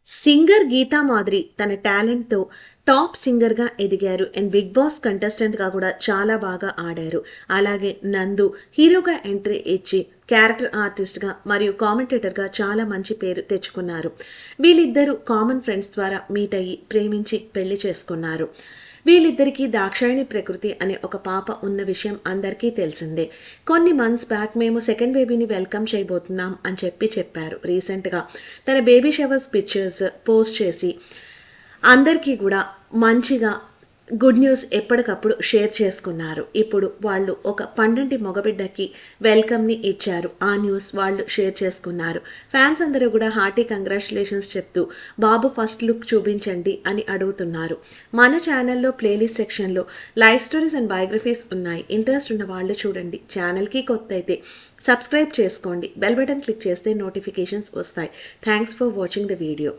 Singer Gita Madhuri తన టాలెంట్తో top సింగర్గా ఎదిగారు అండ్ బిగ్ బాస్ కంటెస్టెంట్గా కూడా చాలా బాగా ఆడారు. అలాగే నందు హీరోగా ఎంట్రీ ఇచ్చి క్యారెక్టర్ ఆర్టిస్ట్గా మరియు కామెంటేటర్గా చాలా మంచి పేరు తెచ్చుకున్నారు. వీళ్ళిద్దరూ కామన్ ఫ్రెండ్స్ ద్వారా మీట్ అయ్యి ప్రేమించి పెళ్లి చేసుకున్నారు. వీళ్ళిద్దరికీ దాక్షాయణి ప్రకృతి అనే ఒక పాప ఉన్న విషయం అందరికీ తెలిసిందే. కొన్ని మంత్స్ బ్యాక్ మేము సెకండ్ బేబీని వెల్కమ్ చేయబోతున్నాం అని చెప్పారు. రీసెంట్గా తన బేబీ షవర్స్ పిక్చర్స్ పోస్ట్ చేసి అందరికీ కూడా మంచిగా గుడ్ న్యూస్ ఎప్పటికప్పుడు షేర్ చేసుకున్నారు. ఇప్పుడు వాళ్ళు ఒక పండంటి మగబిడ్డకి వెల్కమ్ని ఇచ్చారు. ఆ న్యూస్ వాళ్ళు షేర్ చేసుకున్నారు. ఫ్యాన్స్ అందరూ కూడా హార్టీ కంగ్రాచులేషన్స్ చెప్తూ బాబు ఫస్ట్ లుక్ చూపించండి అని అడుగుతున్నారు. మన ఛానల్లో ప్లేలిస్ట్ సెక్షన్లో లైఫ్ స్టోరీస్ అండ్ బయోగ్రఫీస్ ఉన్నాయి. ఇంట్రెస్ట్ ఉన్న వాళ్ళు చూడండి. ఛానల్కి కొత్త అయితే సబ్స్క్రైబ్ చేసుకోండి. బెల్ బటన్ క్లిక్ చేస్తే నోటిఫికేషన్స్ వస్తాయి. Thanks for watching the video.